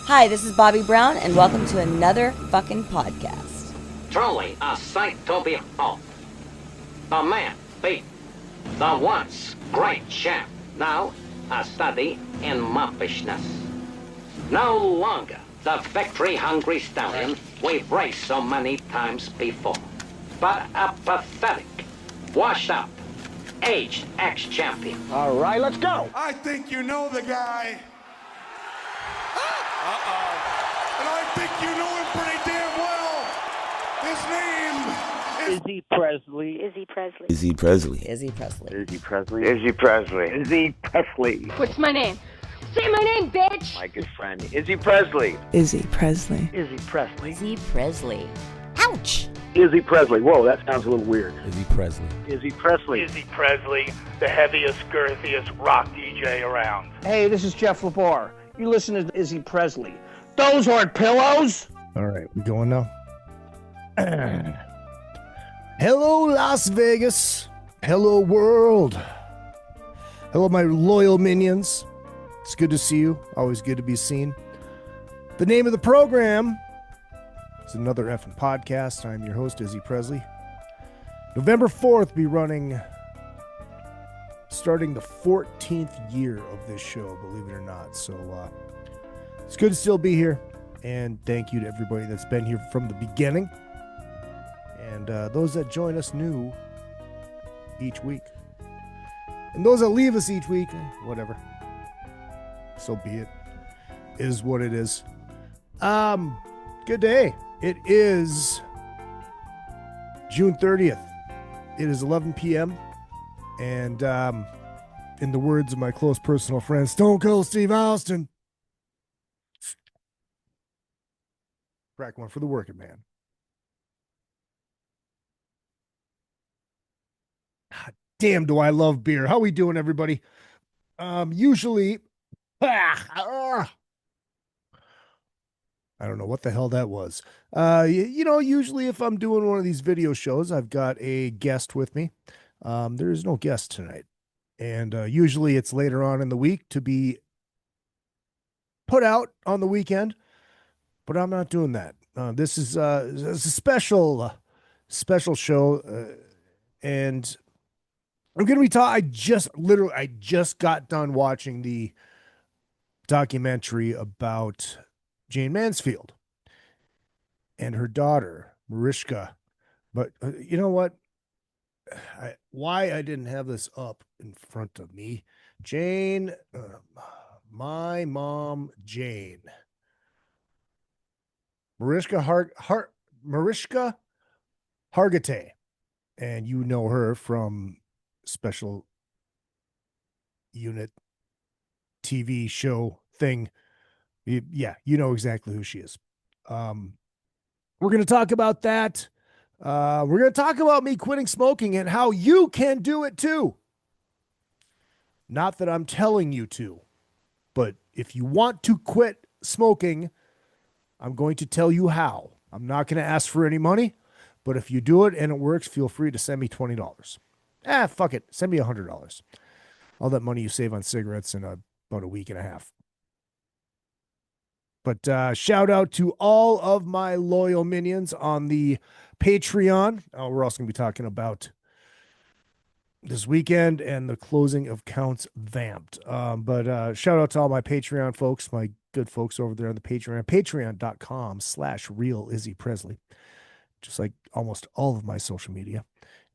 Hi, this is Bobby Brown, and welcome to another fucking podcast. Truly a sight to behold. The man beat the once great champ, now a study in moppishness. No longer the victory-hungry stallion we've raced so many times before, but a pathetic, washed-up, aged ex-champion. All right, let's go. I think you know the guy. And I think you know him pretty damn well. His name is Izzy Presley. Izzy Presley. Izzy Presley. Izzy Presley. Izzy Presley. Izzy Presley. Izzy Presley. What's my name? Say my name, bitch! My good friend. Izzy Presley. Izzy Presley. Izzy Presley. Izzy Presley. Ouch! Izzy Presley. Whoa, that sounds a little weird. Izzy Presley. Izzy Presley. Izzy Presley, the heaviest, girthiest rock DJ around. Hey, this is Jeff LeBar. You listen to Izzy Presley. Those aren't pillows. All right, we going now? Hello, Las Vegas. Hello, world. Hello, my loyal minions. It's good to see you. Always good to be seen. The name of the program is another effing podcast. I'm your host, Izzy Presley. November 4th, be running, starting the 14th year of this show, believe it or not. So it's good to still be here. And thank you to everybody that's been here from the beginning. And those that join us new each week. And those that leave us each week, whatever. So be it. Is what it is. Good day. It is June 30th. It is 11 p.m. And in the words of my close personal friend, Stone Cold Steve Austin, crack one for the working man. God damn, do I love beer. How we doing, everybody? Usually, I don't know what the hell that was. Usually if I'm doing one of these video shows, I've got a guest with me. There is no guest tonight. And usually it's later on in the week to be put out on the weekend. But I'm not doing that. This is a special show, and I'm going to be talking. I just got done watching the documentary about Jayne Mansfield and her daughter Mariska. But you know what? Why I didn't have this up in front of me? Jayne, my mom, Jayne. Mariska Hargitay, and you know her from Special Unit TV show thing. Yeah, you know exactly who she is. We're going to talk about that. We're going to talk about me quitting smoking and how you can do it too. Not that I'm telling you to, but if you want to quit smoking, I'm going to tell you how. I'm not going to ask for any money, but if you do it and it works, feel free to send me $20. Fuck it. Send me $100. All that money you save on cigarettes in about a week and a half. But shout out to all of my loyal minions on the Patreon. We're also going to be talking about this weekend and the closing of Counts Vamp'd. But shout out to all my Patreon folks, my good folks over there on the Patreon, patreon.com/real Izzy Presley, just like almost all of my social media.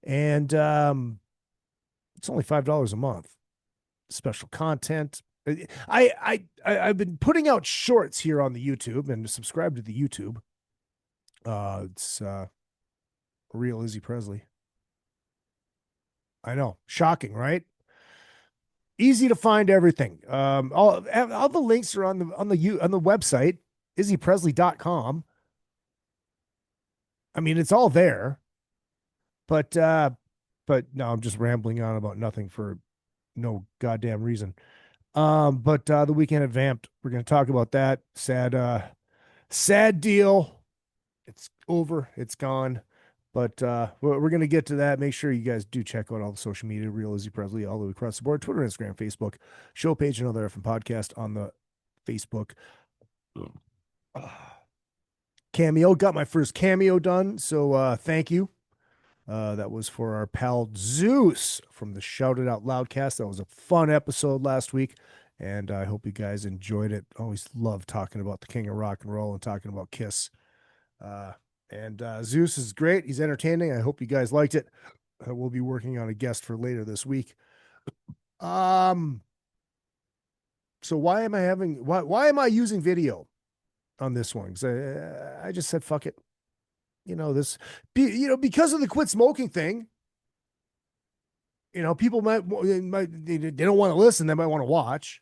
And it's only $5 a month. Special content. I've been putting out shorts here on the YouTube, and subscribe to the YouTube. It's real Izzy Presley. I know, shocking, right? Easy to find everything. All the links are on the website, izzypresley.com. I mean, it's all there. But no, I'm just rambling on about nothing for no goddamn reason. But the weekend at Vamp'd, we're going to talk about that. Sad deal. It's over. It's gone. But we're going to get to that. Make sure you guys do check out all the social media, Real Izzy Presley, all the way across the board. Twitter, Instagram, Facebook, show page, and other FM podcast on the Facebook. Cameo, got my first cameo done, so thank you. That was for our pal Zeus from the Shout It Out Loudcast. That was a fun episode last week, and I hope you guys enjoyed it. Always love talking about the king of rock and roll and talking about Kiss. And Zeus is great. He's entertaining. I hope you guys liked it. We'll be working on a guest for later this week. So why am I using video on this one? Because I just said fuck it. Because of the quit smoking thing. People might they don't want to listen. They might want to watch.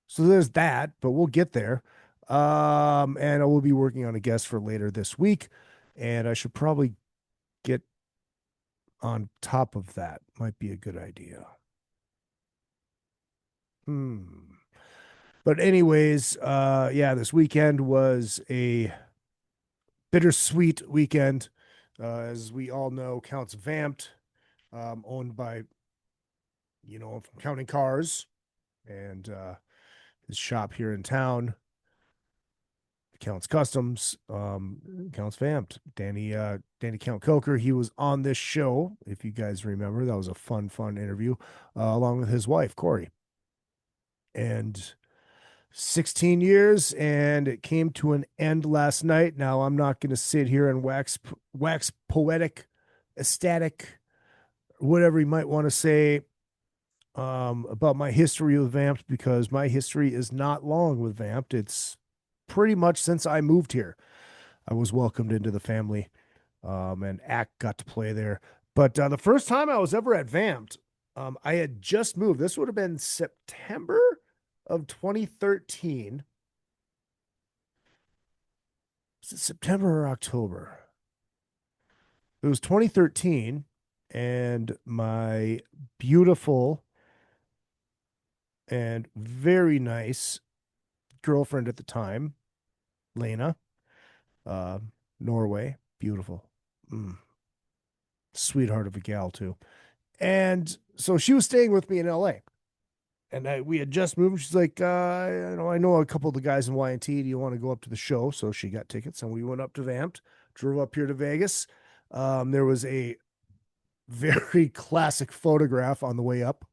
So there's that, but we'll get there. And I will be working on a guest for later this week, and I should probably get on top of that. Might be a good idea. But anyways, this weekend was a bittersweet weekend. As we all know, Counts Vamp'd, owned by, Counting Cars, and his shop here in town, Counts Customs, Counts Vamp'd. Danny Count Coker, he was on this show, if you guys remember. That was a fun interview, along with his wife, Corey. And 16 years, and it came to an end last night. Now, I'm not going to sit here and wax poetic, ecstatic, whatever you might want to say, about my history with Vamp'd, because my history is not long with Vamp'd. It's pretty much since I moved here. I was welcomed into the family, and Act got to play there. But the first time I was ever at Vamp'd, I had just moved. This would have been September of 2013. Was it September or October? It was 2013, and my beautiful and very nice girlfriend at the time, Lena, Norway, beautiful, sweetheart of a gal too. And so she was staying with me in LA. And we had just moved. She's like, I know a couple of the guys in Y&T. Do you want to go up to the show? So she got tickets, and we went up to Vamp'd, drove up here to Vegas. There was a very classic photograph on the way up.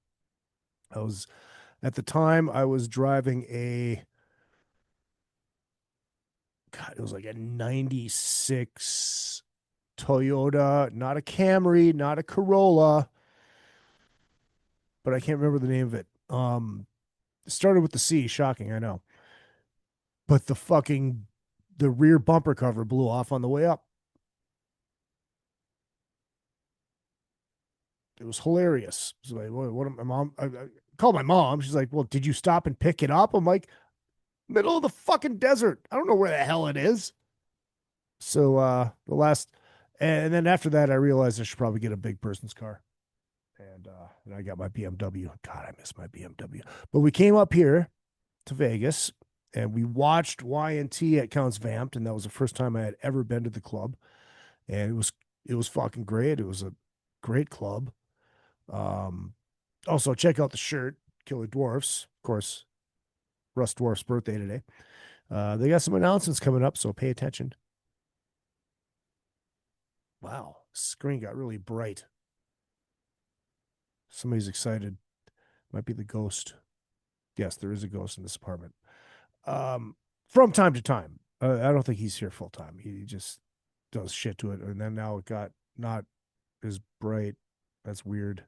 At the time, I was driving it was like a 96 Toyota, not a Camry, not a Corolla, but I can't remember the name of it. It started with the C, shocking, I know. But the rear bumper cover blew off on the way up. It was hilarious. So like, what my mom? I called my mom. She's like, "Well, did you stop and pick it up?" I'm like, "Middle of the fucking desert. I don't know where the hell it is." So and then after that, I realized I should probably get a big person's car. And I got my BMW. God, I miss my BMW. But we came up here to Vegas, and we watched Y&T at Counts Vamp'd, and that was the first time I had ever been to the club. And it was fucking great. It was a great club. Also, check out the shirt, Killer Dwarfs. Of course, Russ Dwarf's birthday today. They got some announcements coming up, so pay attention. Wow, screen got really bright. Somebody's excited. Might be the ghost. Yes, there is a ghost in this apartment. From time to time. I don't think he's here full time. He just does shit to it. And then now it got not as bright. That's weird.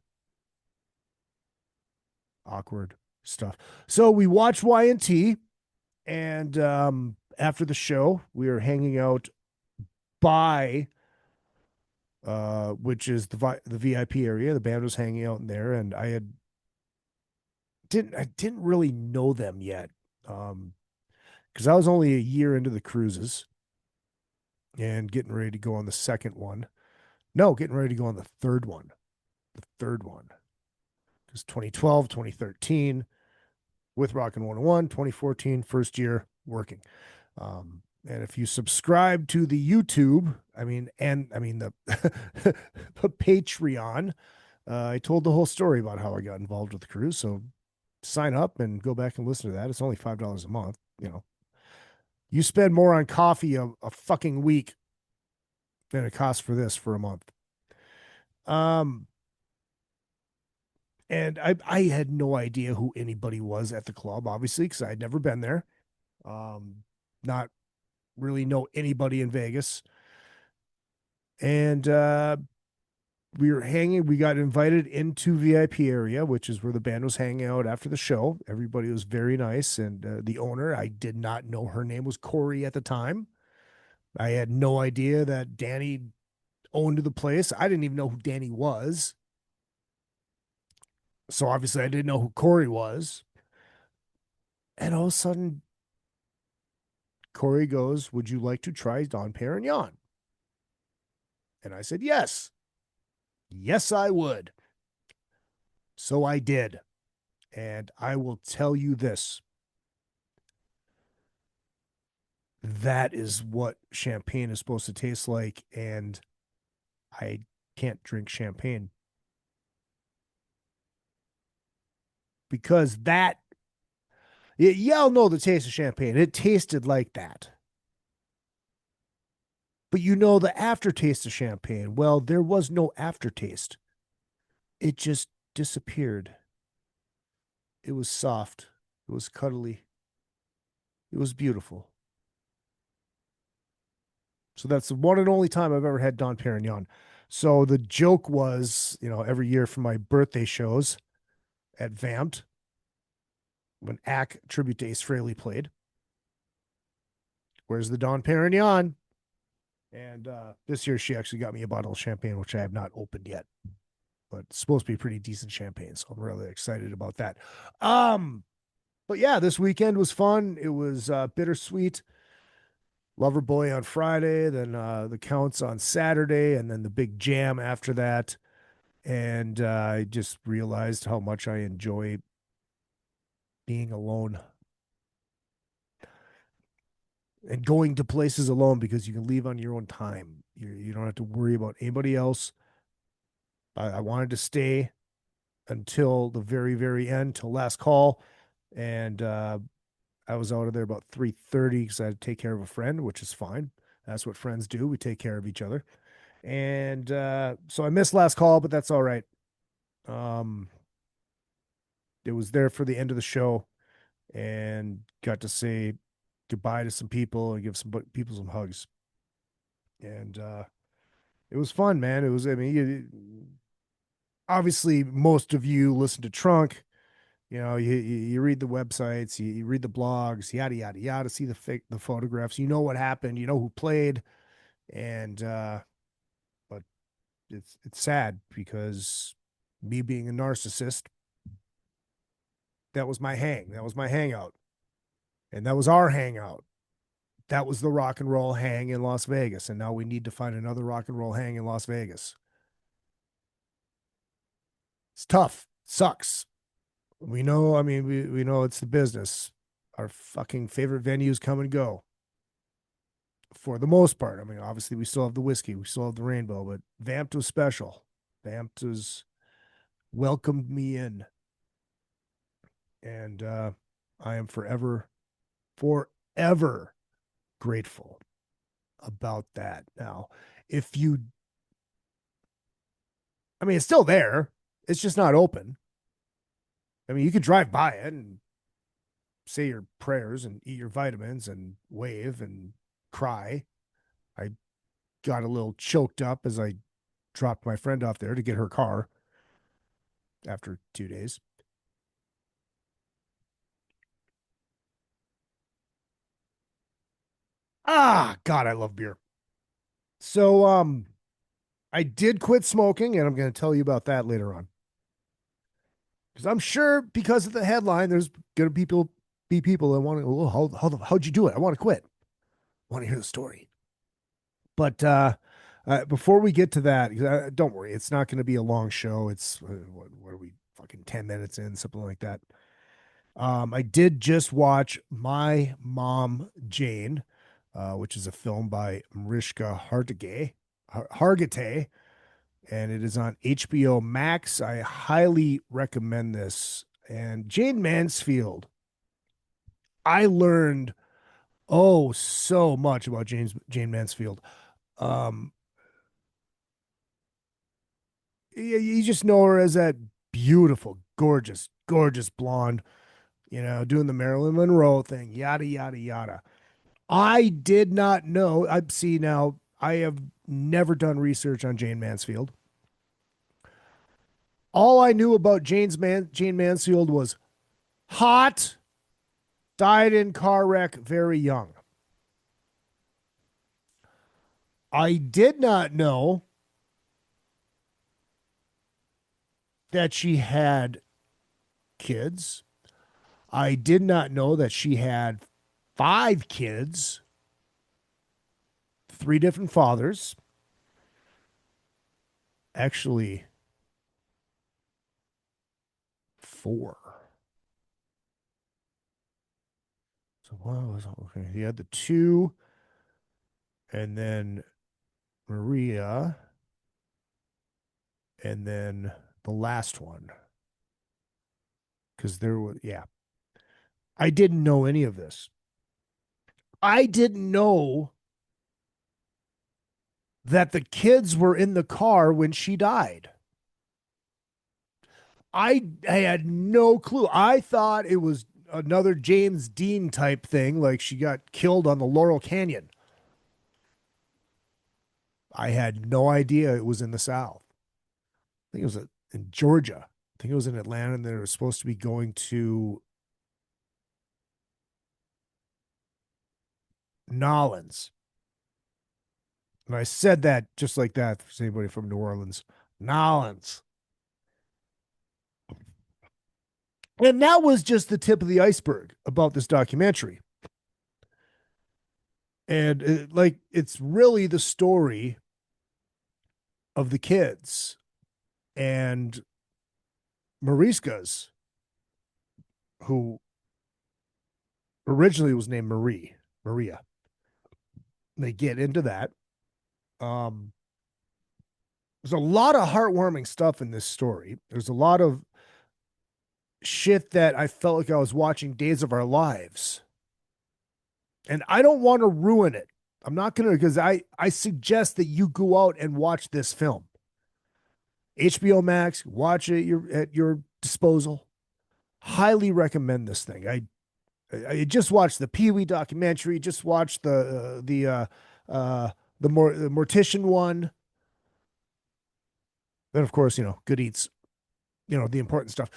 Awkward stuff. So we watched Y&T, and after the show, we were hanging out by which is the VIP area. The band was hanging out in there, and I didn't really know them yet, because I was only a year into the cruises and getting ready to go on the second one. No, getting ready to go on the third one. The third one. Because 2012, 2013 with Rockin' 101, 2014, first year working. And if you subscribe to the YouTube, the the Patreon, I told the whole story about how I got involved with the cruise. So sign up and go back and listen to that. It's only $5 a month, You spend more on coffee a fucking week than it costs for this for a month. Um, and I had no idea who anybody was at the club, obviously, because I had never been there. Not really know anybody in Vegas. And we were hanging, we got invited into VIP area, which is where the band was hanging out after the show. Everybody was very nice. And the owner, I did not know her name was Corey at the time. I had no idea that Danny owned the place. I didn't even know who Danny was. So obviously I didn't know who Corey was. And all of a sudden, Corey goes, "Would you like to try Dom Perignon?" And I said, yes. Yes, I would. So I did. And I will tell you this. That is what champagne is supposed to taste like. And I can't drink champagne. Because that, y'all know the taste of champagne. It tasted like that. But you know the aftertaste of champagne. Well, there was no aftertaste. It just disappeared. It was soft. It was cuddly. It was beautiful. So that's the one and only time I've ever had Dom Perignon. So the joke was, every year for my birthday shows at Vamp'd, when Ack tribute to Ace Frehley played, "Where's the Dom Perignon?" And this year she actually got me a bottle of champagne, which I have not opened yet, but it's supposed to be pretty decent champagne. So I'm really excited about that. But yeah, this weekend was fun. It was bittersweet. Loverboy on Friday, then the Counts on Saturday, and then the big jam after that. And I just realized how much I enjoy being alone and going to places alone, because you can leave on your own time. You don't have to worry about anybody else. I wanted to stay until the very, very end, till last call. And I was out of there about 3:30 because I had to take care of a friend, which is fine. That's what friends do. We take care of each other. And so I missed last call, but that's all right. It was there for the end of the show, and got to say goodbye to some people and give some people some hugs. And it was fun, man. It was, I mean, obviously most of you listen to Trunk. You read the websites, you read the blogs, yada yada yada, see the photographs. You know what happened, you know who played. And but it's sad, because me being a narcissist, that was my hangout, and that was our hangout. That was the rock and roll hang in Las Vegas, and now we need to find another rock and roll hang in Las Vegas. It's tough. Sucks. We know, I mean, we know it's the business. Our fucking favorite venues come and go, for the most part. I mean, obviously we still have the whiskey, we still have the rainbow, but Vamp'd was special. Vamp'd was welcomed me in. And I am forever grateful about that. Now, if you, I mean, it's still there. It's just not open. I mean, you could drive by it and say your prayers and eat your vitamins and wave and cry. I got a little choked up as I dropped my friend off there to get her car after 2 days. God, I love beer. So, I did quit smoking, and I'm going to tell you about that later on. Because I'm sure, because of the headline, there's going to be people that want to, oh, how'd you do it? I want to quit. I want to hear the story. But before we get to that, don't worry, it's not going to be a long show. It's, what are we, fucking 10 minutes in, something like that. I did just watch My Mom Jane, which is a film by Mariska Hargitay, and it is on HBO Max. I highly recommend this. And Jayne Mansfield, I learned Oh, so much about Jayne Mansfield. Um, you just know her as that beautiful, gorgeous, gorgeous blonde, doing the Marilyn Monroe thing, yada, yada, yada. I did not know. I see now, I have never done research on Jayne Mansfield. All I knew about Jayne Mansfield was hot, died in car wreck, very young. I did not know that she had kids. I did not know that she had 5 kids, 3 different fathers. Actually, 4. So what was okay? He had the 2, and then Maria, and then the last one. Because there was, yeah. I didn't know any of this. I didn't know that the kids were in the car when she died. I had no clue. I thought it was another James Dean type thing, like she got killed on the Laurel Canyon. I had no idea it was in the South. I think it was in Georgia. I think it was in Atlanta, and they were supposed to be going to Nolens. And I said that just like that for anybody from New Orleans. Nolens. And that was just the tip of the iceberg about this documentary. And it's really the story of the kids and Mariska's, who originally was named Maria. They get into that. Um, there's a lot of heartwarming stuff in this story. There's a lot of shit that I felt like I was watching Days of Our Lives. And I don't want to ruin it. I'm not going to, because I suggest that you go out and watch this film. HBO Max, watch it at your disposal. Highly recommend this thing. I just watched the Pee Wee documentary. Just watched the Mortician one. Then of course, Good Eats, the important stuff.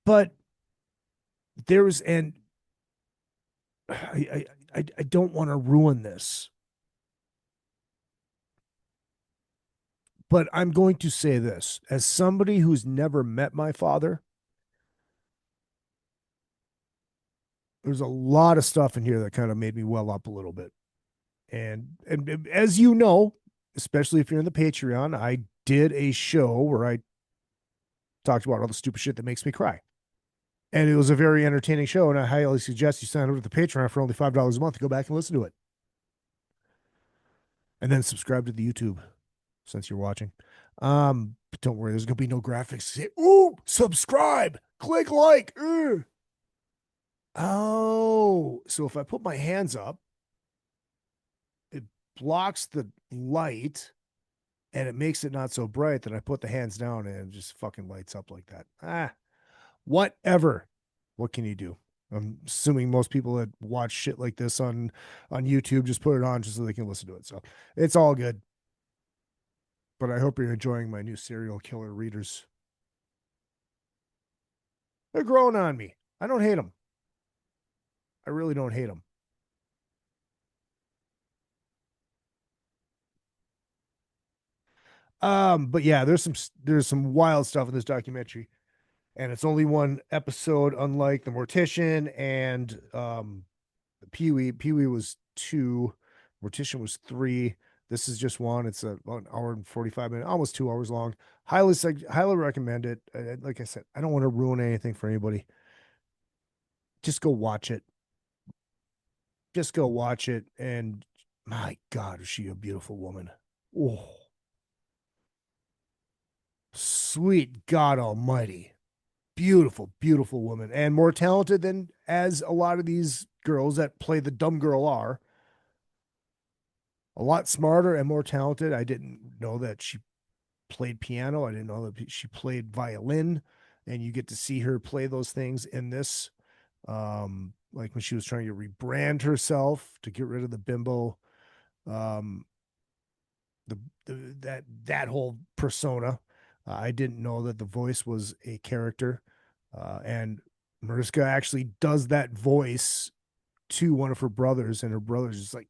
But there's and I don't want to ruin this, but I'm going to say this as somebody who's never met my father. There's a lot of stuff in here that kind of made me well up a little bit. And as you know, especially if you're in the Patreon, I did a show where I talked about all the stupid shit that makes me cry. And it was a very entertaining show, and I highly suggest you sign up to the Patreon for only $5 a month to go back and listen to it. And then subscribe to the YouTube since you're watching. But don't worry, there's gonna be no graphics. Say, ooh, subscribe, click like. Ugh. Oh, so if I put my hands up, it blocks the light and it makes it not so bright. Then I put the hands down and it just fucking lights up like that. Whatever. What can you do? I'm assuming most people that watch shit like this on YouTube just put it on just so they can listen to it. So it's all good. But I hope you're enjoying my new serial killer readers. They're growing on me. I don't hate them. I really don't hate them. But yeah, there's some wild stuff in this documentary, and it's only one episode, unlike the Mortician and the Pee Wee. Pee Wee was 2, Mortician was 3. This is just one. It's an hour and 45 minutes, almost 2 hours long. Highly recommend it. Like I said, I don't want to ruin anything for anybody. Just go watch it. Just go watch it. And my God, is she a beautiful woman? Oh, sweet God Almighty. Beautiful, beautiful woman. And more talented than as a lot of these girls that play the dumb girl are a lot smarter and more talented. I didn't know that she played piano. I didn't know that she played violin, and you get to see her play those things in this. Like when she was trying to rebrand herself to get rid of the bimbo, um, that whole persona. I didn't know that the voice was a character, and Mariska actually does that voice to one of her brothers, and her brother's just like,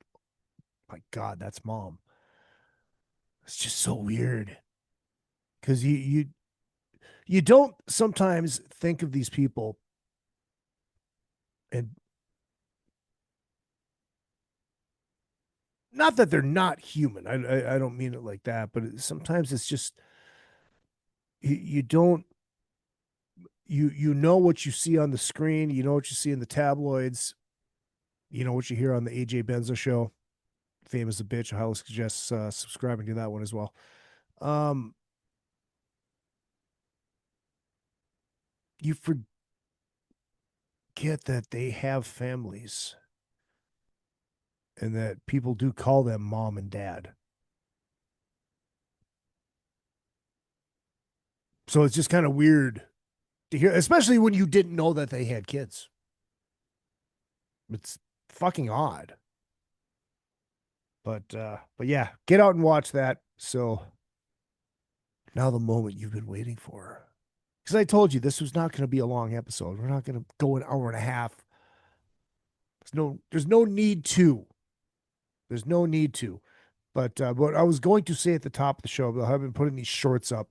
"My God, that's mom." It's just so weird because you don't sometimes think of these people and not that they're not human. I don't mean it like that, but sometimes it's just you don't you know what you see on the screen, you know what you see in the tabloids, you know what you hear on the AJ Benzo show. Famous a bitch. I highly suggest subscribing to that one as well. You forget that they have families and that people do call them mom and dad. So it's just kind of weird to hear, especially when you didn't know that they had kids. It's fucking odd. But yeah, get out and watch that. So now the moment you've been waiting for. Because I told you this was not going to be a long episode. We're not going to go an hour and a half. There's no need to. There's no need to. But what I was going to say at the top of the show, I've been putting these shorts up,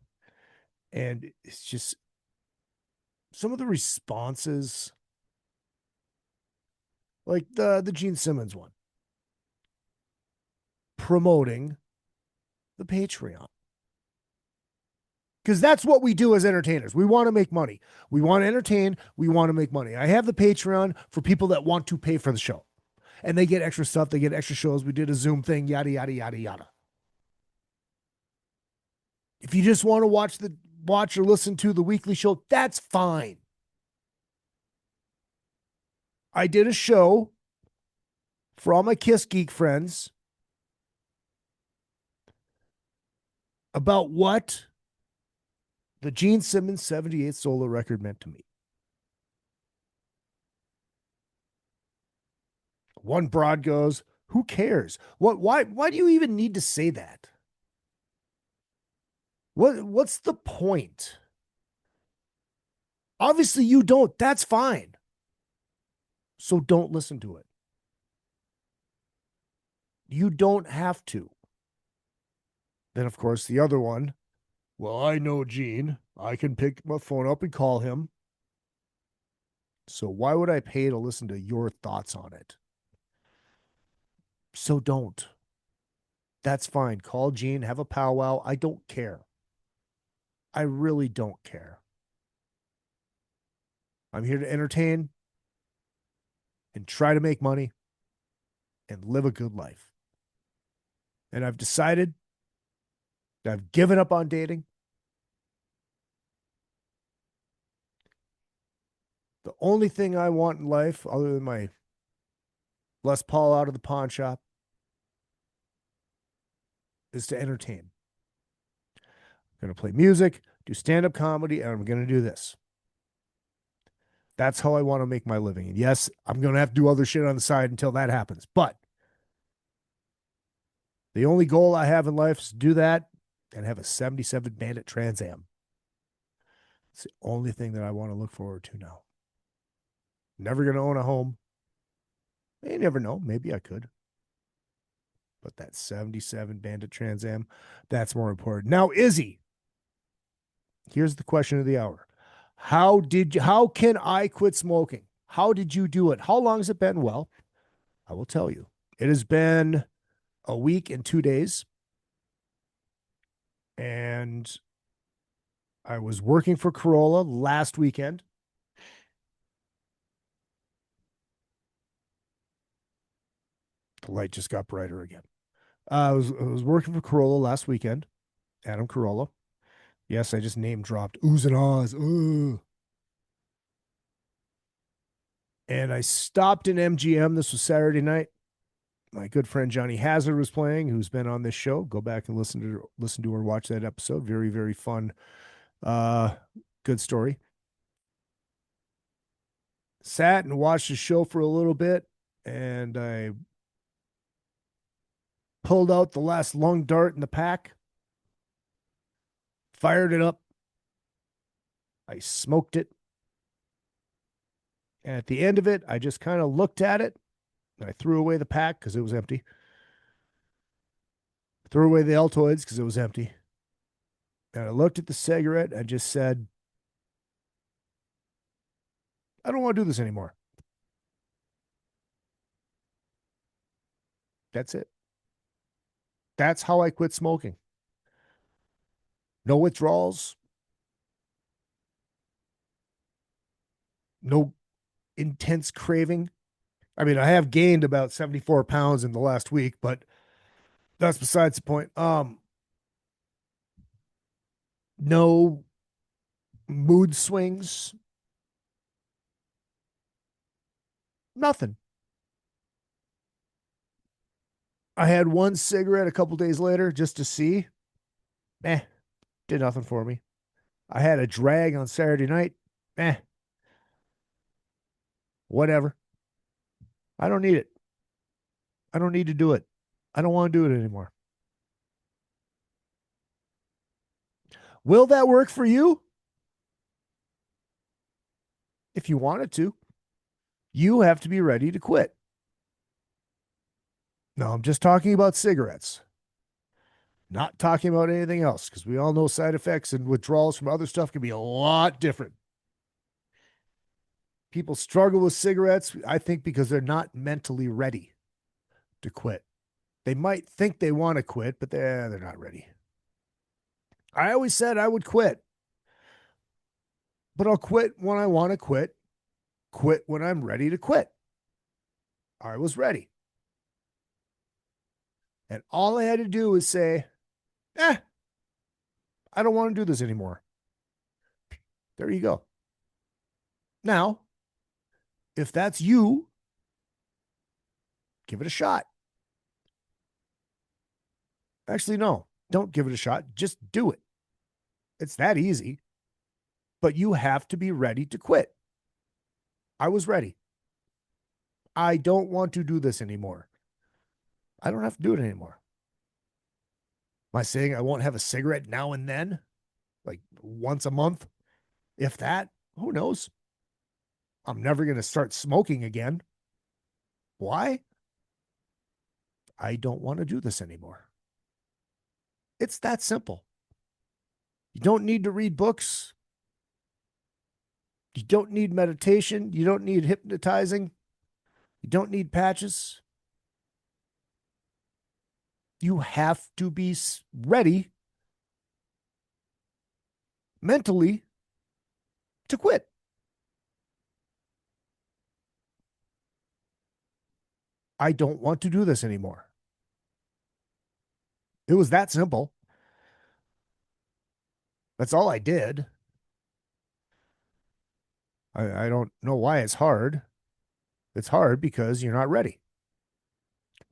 and it's just some of the responses, like the Gene Simmons one, promoting the Patreon. Because that's what we do as entertainers. We want to make money. We want to entertain. We want to make money. I have the Patreon for people that want to pay for the show. And they get extra stuff. They get extra shows. We did a Zoom thing, yada, yada, yada, yada. If you just want to watch or listen to the weekly show, that's fine. I did a show for all my Kiss Geek friends about what the Gene Simmons 78 solo record meant to me. One broad goes, "Who cares? Why do you even need to say that? What's the point? Obviously you don't. That's fine. So don't listen to it. You don't have to." Then of course the other one, "Well, I know Gene. I can pick my phone up and call him. So why would I pay to listen to your thoughts on it?" So don't. That's fine. Call Gene, have a powwow. I don't care. I really don't care. I'm here to entertain and try to make money and live a good life. And I've decided that I've given up on dating. The only thing I want in life, other than my Les Paul out of the pawn shop, is to entertain. I'm going to play music, do stand-up comedy, and I'm going to do this. That's how I want to make my living. And yes, I'm going to have to do other shit on the side until that happens. But the only goal I have in life is to do that and have a 77 Bandit Trans Am. It's the only thing that I want to look forward to now. Never going to own a home. You never know. Maybe I could. But that 77 Bandit Trans Am, that's more important. Now, Izzy, here's the question of the hour. How can I quit smoking? How did you do it? How long has it been? Well, I will tell you. It has been a week and 2 days. And I was working for Corolla last weekend. The light just got brighter again. I was working for Corolla last weekend. Adam Carolla. Yes, I just name dropped oohs and ahs. Ooh. And I stopped in MGM. This was Saturday night. My good friend Johnny Hazard was playing, who's been on this show. Go back and listen to or watch that episode. Very, very fun. Good story. Sat and watched the show for a little bit, and I pulled out the last lung dart in the pack, fired it up. I smoked it. And at the end of it, I just kind of looked at it, and I threw away the pack because it was empty. Threw away the Altoids because it was empty. And I looked at the cigarette and just said, I don't want to do this anymore. That's it. That's how I quit smoking. No withdrawals. No intense craving. I mean, I have gained about 74 pounds in the last week, but that's besides the point. No mood swings. Nothing. I had one cigarette a couple days later just to see. Did nothing for me. I had a drag on Saturday night. Whatever. I don't need it. I don't need to do it. I don't want to do it anymore. Will that work for you? If you wanted to, you have to be ready to quit. No, I'm just talking about cigarettes. Not talking about anything else, because we all know side effects and withdrawals from other stuff can be a lot different. People struggle with cigarettes, I think, because they're not mentally ready to quit. They might think they want to quit, but they're not ready. I always said I would quit, but I'll quit when I want to quit when I'm ready to quit. I was ready. And all I had to do was say, I don't want to do this anymore. There you go. Now, if that's you, give it a shot. Actually, no, don't give it a shot. Just do it. It's that easy. But you have to be ready to quit. I was ready. I don't want to do this anymore. I don't have to do it anymore. Am I saying I won't have a cigarette now and then? Like once a month? If that, who knows? I'm never going to start smoking again. Why? I don't want to do this anymore. It's that simple. You don't need to read books. You don't need meditation. You don't need hypnotizing. You don't need patches. You have to be ready mentally to quit. I don't want to do this anymore. It was that simple. That's all I did. I don't know why it's hard. It's hard because you're not ready.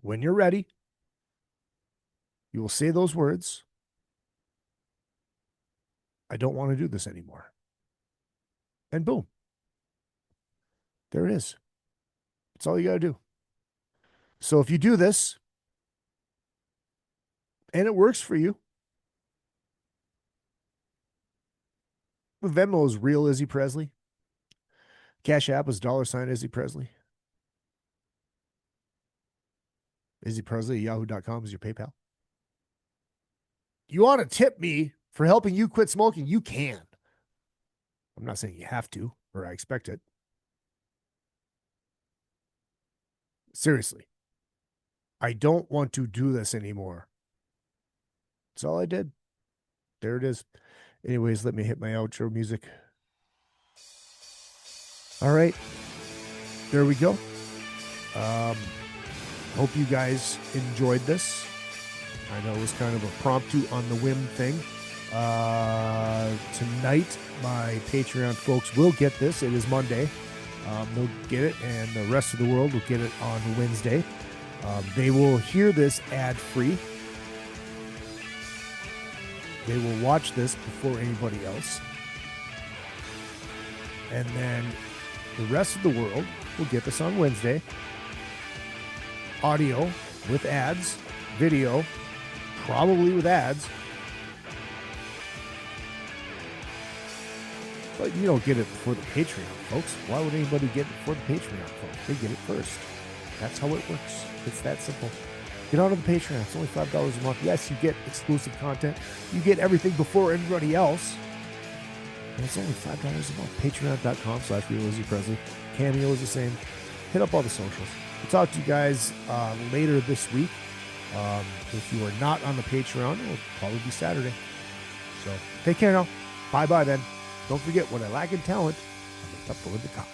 When you're ready, you will say those words. I don't want to do this anymore. And boom. There it is. That's all you got to do. So if you do this and it works for you, Venmo is real Izzy Presley. Cash App is $ Izzy Presley. Izzy Presley, yahoo.com is your PayPal. You want to tip me for helping you quit smoking? You can. I'm not saying you have to, or I expect it. Seriously. I don't want to do this anymore. That's all I did. There it is. Anyways, let me hit my outro music. All right. There we go. Hope you guys enjoyed this. I know it was kind of a promptu on the whim thing. Tonight, my Patreon folks will get this. It is Monday. They'll get it, and the rest of the world will get it on Wednesday. They will hear this ad-free. They will watch this before anybody else. And then the rest of the world will get this on Wednesday. Audio with ads, video, probably with ads. But you don't get it before the Patreon, folks. Why would anybody get it before the Patreon, folks? They get it first. That's how it works. It's that simple. Get onto the Patreon. It's only $5 a month. Yes, you get exclusive content. You get everything before everybody else. And it's only $5 a month. Patreon.com/RealIzzyPresley. Cameo is the same. Hit up all the socials. We'll talk to you guys later this week. If you are not on the Patreon, it'll probably be Saturday. So take care now. Bye-bye then. Don't forget, what I lack in talent, I make up for with the cock.